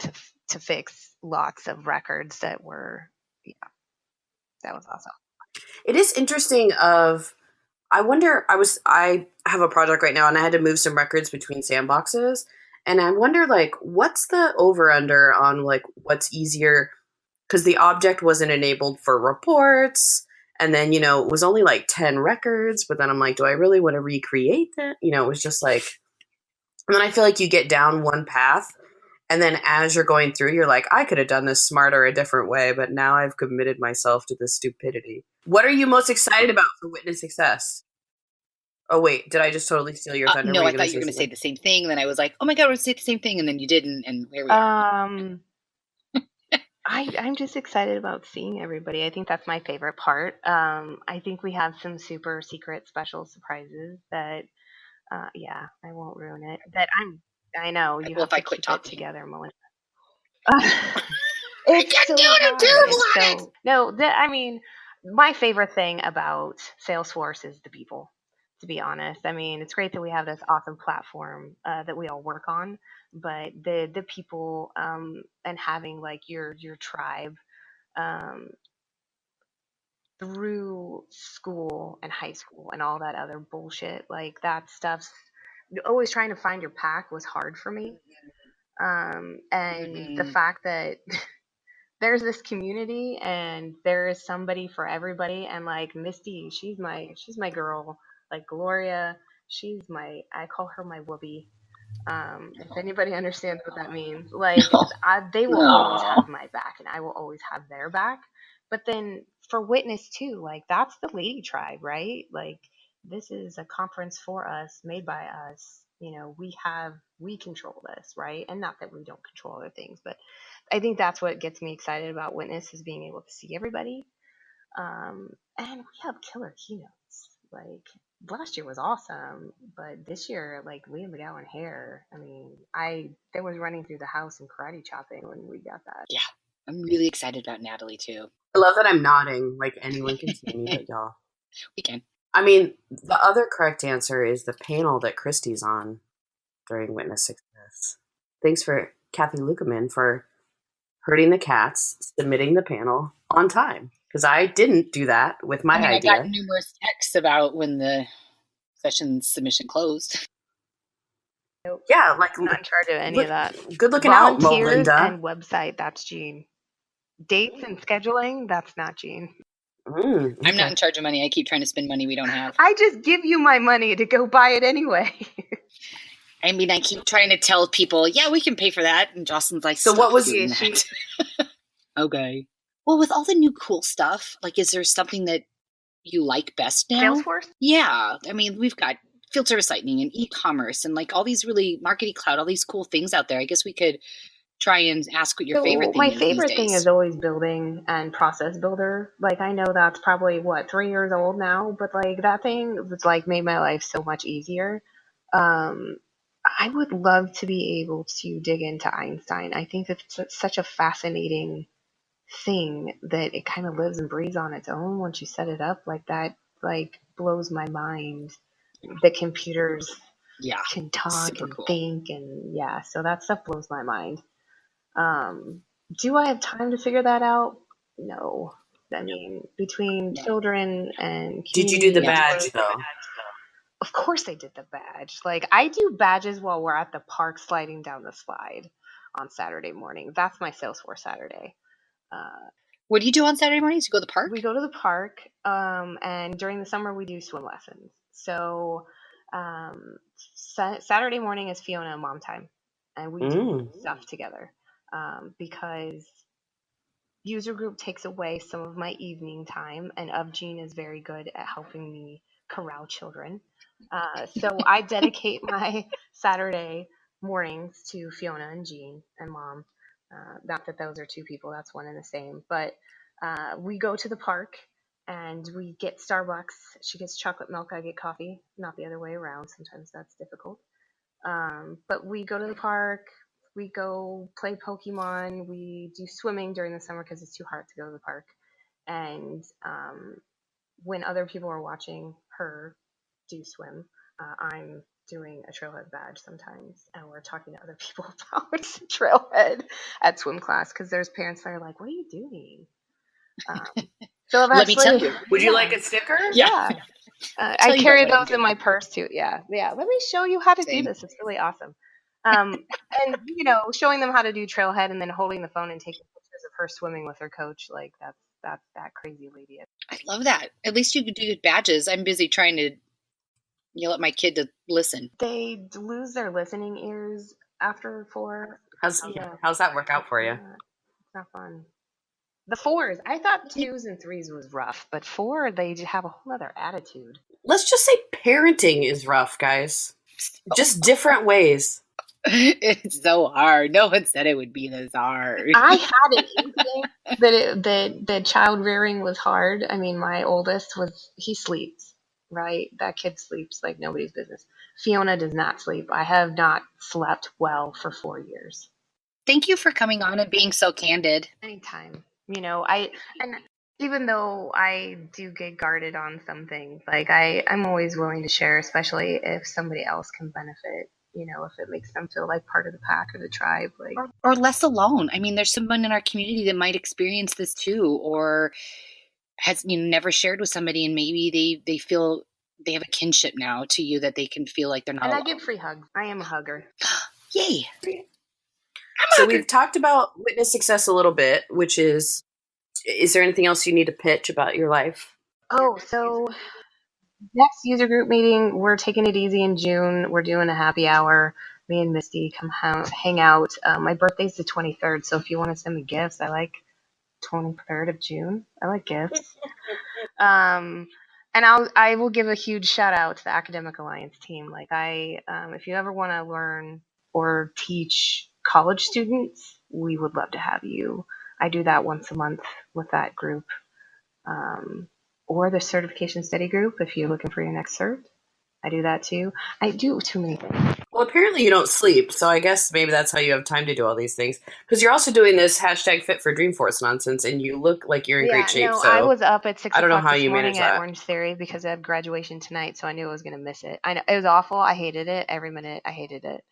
to fix lots of records that were. That was awesome. It is interesting. I wonder, I have a project right now and I had to move some records between sandboxes. And I wonder, like, what's the over-under on, like, what's easier? Because the object wasn't enabled for reports. And then, it was only like 10 records. But then I'm like, do I really want to recreate that? It was just like, and then I feel like you get down one path. And then as you're going through, you're like, I could have done this smarter, a different way, but now I've committed myself to this stupidity. What are you most excited about for Witness Success? Oh, wait, did I just totally steal your thunder? No, I thought you were going to say the same thing. And then I was like, oh my God, we're going to say the same thing. And then you didn't. And here we are. I'm just excited about seeing everybody. I think that's my favorite part. I think we have some super secret special surprises that, I won't ruin it. I know you have to keep it together, Melinda. I'm terrible at it. No, my favorite thing about Salesforce is the people. To be honest, it's great that we have this awesome platform that we all work on, but the people and having like your tribe, through school and high school and all that other bullshit, like that stuff's always trying to find your pack was hard for me. And the fact that there's this community and there is somebody for everybody, and like Misty, she's my girl. Like Gloria, I call her my whoopee. If anybody understands what that means, like they will always have my back and I will always have their back. But then for Witness too, like that's the lady tribe, right? Like this is a conference for us, made by us. We control this, right? And not that we don't control other things, but I think that's what gets me excited about Witness, is being able to see everybody. And we have killer keynotes. Like last year was awesome, but this year, like Leah McGowan hair, I mean, there was running through the house and karate chopping when we got that. Yeah, I'm really excited about Natalie too. I love that I'm nodding, like anyone can see me, but y'all. We can. I mean, the other correct answer is the panel that Kristi's on during Witness Success. Thanks for Kathy Lukeman for herding the cats, submitting the panel on time. Because I didn't do that with my idea. I got numerous texts about when the session submission closed. Nope. Yeah, like not in charge of any of that. Good looking out, Melinda. And website, that's Jean. Dates and scheduling, that's not Jean. Okay. I'm not in charge of money. I keep trying to spend money we don't have. I just give you my money to go buy it anyway. I mean, I keep trying to tell people, yeah, we can pay for that. And Jocelyn's like, so what was doing that? Okay. Well, with all the new cool stuff, like, is there something that you like best now? Salesforce? Yeah. I mean, we've got field service lightning and e-commerce and like all these really Marketing Cloud, all these cool things out there. I guess we could try and ask what your favorite thing is. My favorite thing is always building and process builder. Like I know that's probably 3 years old now, but like that thing was like made my life so much easier. I would love to be able to dig into Einstein. I think it's such a fascinating thing that it kind of lives and breathes on its own once you set it up like that. Like blows my mind. The computers can talk and think, and so that stuff blows my mind. Do I have time to figure that out? No. I mean, between children and did you do the badge though? Of course I did the badge. Like I do badges while we're at the park sliding down the slide on Saturday morning. That's my Salesforce Saturday. What do you do on Saturday mornings? You go to the park? We go to the park, and during the summer we do swim lessons. So Saturday morning is Fiona and mom time, and we do stuff together. Because user group takes away some of my evening time, and Jean is very good at helping me corral children. So I dedicate my Saturday mornings to Fiona and Jean and mom. Not that those are two people, that's one and the same. But we go to the park and we get Starbucks. She gets chocolate milk, I get coffee, not the other way around. Sometimes that's difficult. But we go to the park. We go play Pokemon. We do swimming during the summer because it's too hot to go to the park. And when other people are watching her do swim, I'm doing a trailhead badge sometimes. And we're talking to other people about trailhead at swim class because there's parents that are like, what are you doing? So let me tell you. Would you like a sticker? Yeah. I carry those in my purse too. Yeah. Let me show you how to do this. It's really awesome. And showing them how to do trailhead and then holding the phone and taking pictures of her swimming with her coach, like that's that crazy lady. I love that. At least you could do badges. I'm busy trying to yell at my kid to listen. They lose their listening ears after 4. How's that work out for you? It's not fun. The 4s, I thought 2s and 3s was rough, but 4, they have a whole other attitude. Let's just say parenting is rough, guys. Just different ways. It's so hard. No one said it would be this hard. I had an inkling that child rearing was hard. I mean, my oldest he sleeps, right? That kid sleeps like nobody's business. Fiona does not sleep. I have not slept well for 4 years. Thank you for coming on and being so candid. Anytime. And even though I do get guarded on some things, like I'm always willing to share, especially if somebody else can benefit. If it makes them feel like part of the pack or the tribe, like or less alone. I mean, there's someone in our community that might experience this too, or has never shared with somebody, and maybe they feel they have a kinship now to you that they can feel like they're not alone. I give free hugs. I am a hugger. Yay. So we've talked about witness success a little bit, which is there anything else you need to pitch about your life? Oh, so next user group meeting, we're taking it easy in June. We're doing a happy hour. Me and Misty come hang out. My birthday's the 23rd, so if you want to send me gifts, I like 23rd of June. I like gifts. And I will give a huge shout out to the Academic Alliance team. Like if you ever want to learn or teach college students, we would love to have you. I do that once a month with that group. Or the certification study group if you're looking for your next cert. I do that too. I do too many things. Well, apparently you don't sleep, so I guess maybe that's how you have time to do all these things. Because you're also doing this #Fit for Dreamforce nonsense, and you look like you're in great shape. No, so I was up at 6 I don't know o'clock how this you morning manage at that. Orange Theory because I have graduation tonight, so I knew I was going to miss it. I know it was awful. I hated it. Every minute I hated it.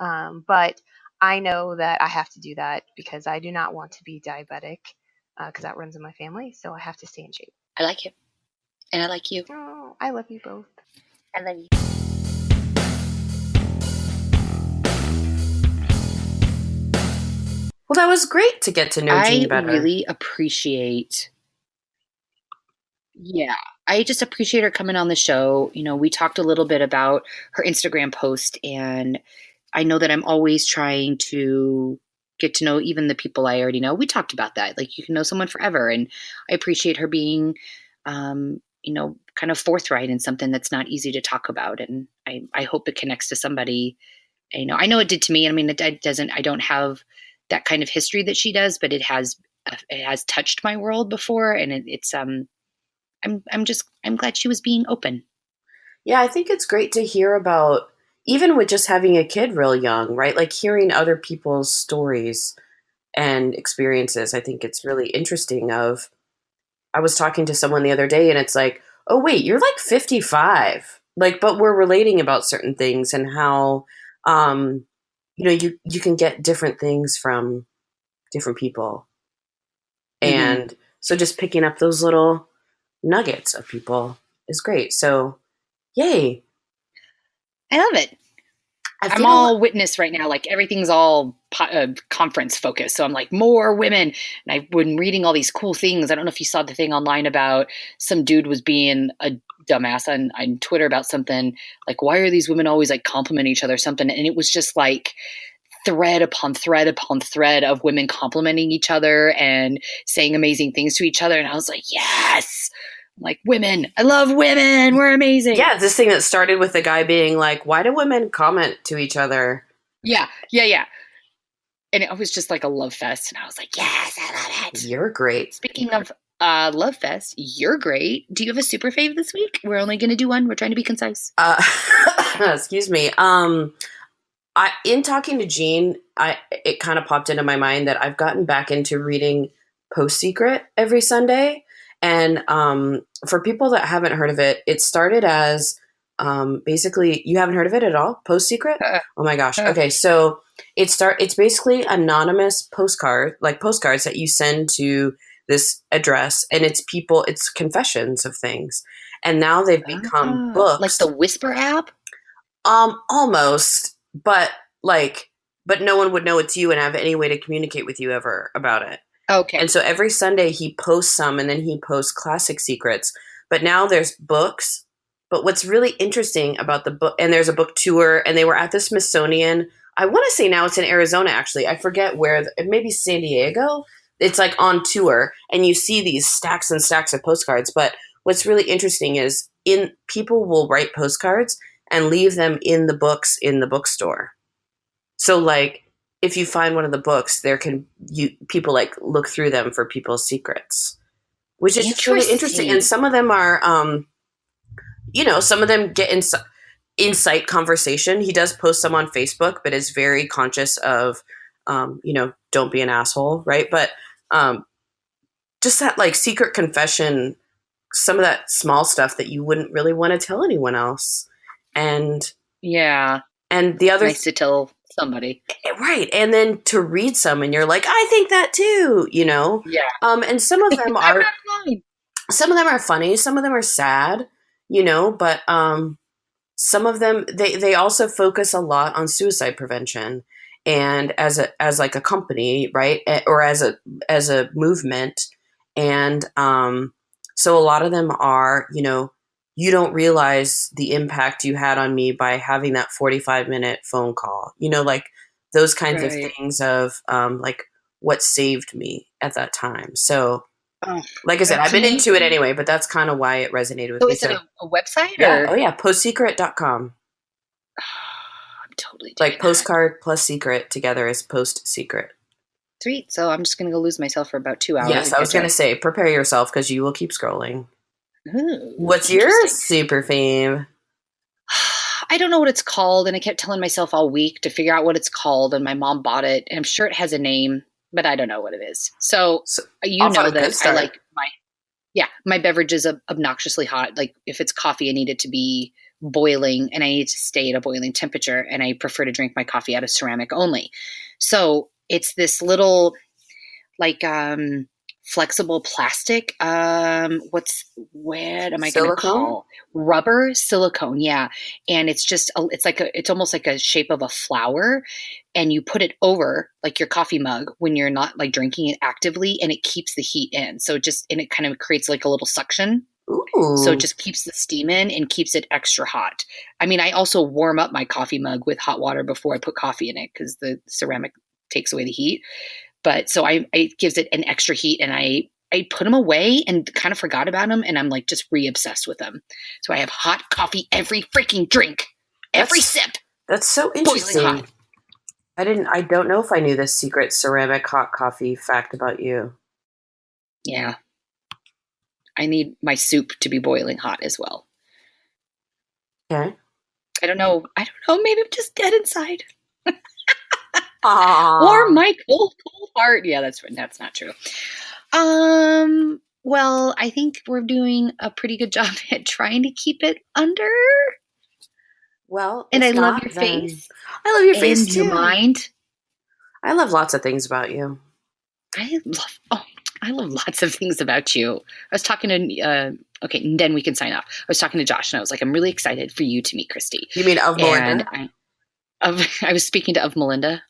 But I know that I have to do that because I do not want to be diabetic because that runs in my family, so I have to stay in shape. I like it. And I like you. Oh, I love you both. I love you. Well, that was great to get to know Jean better. I really appreciate. Yeah, I just appreciate her coming on the show. We talked a little bit about her Instagram post, and I know that I'm always trying to get to know even the people I already know. We talked about that. Like, you can know someone forever, and I appreciate her being, kind of forthright in something that's not easy to talk about. And I hope it connects to somebody. I know it did to me. I mean, it doesn't. I don't have that kind of history that she does, but it has touched my world before, and it's I'm glad she was being open. Yeah, I think it's great to hear about, even with just having a kid real young, right? Like hearing other people's stories and experiences. I think it's really interesting. I was talking to someone the other day, and it's like, oh wait, you're like 55, like, but we're relating about certain things and how, you can get different things from different people. Mm-hmm. And so just picking up those little nuggets of people is great. So yay. I love it. I'm all witness right now. Like, everything's all conference focused. So I'm like, more women. And I've been reading all these cool things. I don't know if you saw the thing online about some dude was being a dumbass on Twitter about something like, why are these women always like complimenting each other or something? And it was just like thread upon thread upon thread of women complimenting each other and saying amazing things to each other. And I was like, yes. Like, women, I love women. We're amazing. Yeah, this thing that started with the guy being like, why do women comment to each other? Yeah. And it was just like a love fest. And I was like, yes, I love it. You're great. Speaking of love fest, you're great. Do you have a super fave this week? We're only going to do one. We're trying to be concise. Excuse me. In talking to Jean, it kind of popped into my mind that I've gotten back into reading Postsecret every Sunday. And for people that haven't heard of it, it started as basically, you haven't heard of it at all? Postsecret? Oh my gosh. Okay, so it's basically anonymous postcards that you send to this address, and it's confessions of things. And now they've become books. Like the Whisper app? Almost, but no one would know it's you and have any way to communicate with you ever about it. Okay. And so every Sunday he posts some, and then he posts classic secrets. But now there's books. But what's really interesting about the book, and there's a book tour, and they were at the Smithsonian. I want to say now it's in Arizona, actually. I forget where, maybe San Diego. It's like on tour, and you see these stacks and stacks of postcards. But what's really interesting is people will write postcards and leave them in the books in the bookstore. So like, if you find one of the books, people like look through them for people's secrets, which is just really interesting. And some of them are, some of them get insight conversation. He does post some on Facebook, but is very conscious of, don't be an asshole, right? But just that like secret confession, some of that small stuff that you wouldn't really want to tell anyone else, and yeah, and the other nice to tell somebody. Right. And then to read some and you're like, I think that too, Yeah. And some of them are some of them are funny, some of them are sad, but some of them they also focus a lot on suicide prevention, and as like a company, right, or as a movement. And so a lot of them are, you don't realize the impact you had on me by having that 45-minute phone call, like those kinds of things of like what saved me at that time. So like I said, I've been into it anyway, but that's kind of why it resonated with me. So is it a website? Yeah. Or? Oh yeah. Postsecret.com. I'm totally like that. Postcard plus Secret together is Postsecret. Sweet. So I'm just going to go lose myself for about 2 hours. Yes, I was going to say, prepare yourself because you will keep scrolling. Ooh, what's your super fave? I don't know what it's called, and I kept telling myself all week to figure out what it's called, and my mom bought it, and I'm sure it has a name, but I don't know what it is. So you know that I like my beverage is obnoxiously hot. Like if it's coffee, I need it to be boiling, and I need to stay at a boiling temperature, and I prefer to drink my coffee out of ceramic only. So it's this little like flexible plastic. What am I going to call rubber silicone? Yeah. And it's just, it's almost like a shape of a flower, and you put it over like your coffee mug when you're not like drinking it actively, and it keeps the heat in. So it kind of creates like a little suction. Ooh. So it just keeps the steam in and keeps it extra hot. I mean, I also warm up my coffee mug with hot water before I put coffee in it, because the ceramic takes away the heat. But so it gives it an extra heat, and I put them away and kind of forgot about them, and I'm like just re-obsessed with them. So I have hot coffee every freaking drink, every sip. That's so interesting. I don't know if I knew this secret ceramic hot coffee fact about you. Yeah. I need my soup to be boiling hot as well. Okay. I don't know. Maybe I'm just dead inside. Aww. Or my cold heart. Yeah, that's not true. Well, I think we're doing a pretty good job at trying to keep it under. Well, and I love your face. I love your face too. And your mind. I love lots of things about you. I love lots of things about you. I was talking to okay, and then we can sign off. I was talking to Josh, and I was like, I'm really excited for you to meet Kristi. You mean of Melinda? I was speaking to Melinda,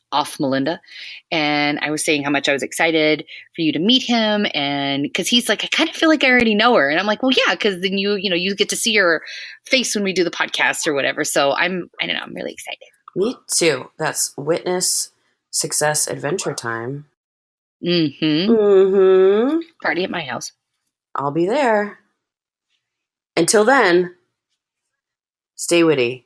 and I was saying how much I was excited for you to meet him, and because he's like, I kind of feel like I already know her, and I'm like, well, yeah, because then you get to see her face when we do the podcast or whatever. So I don't know, I'm really excited. Me too. That's Witness Success Adventure Time. Party at my house. I'll be there. Until then, stay witty.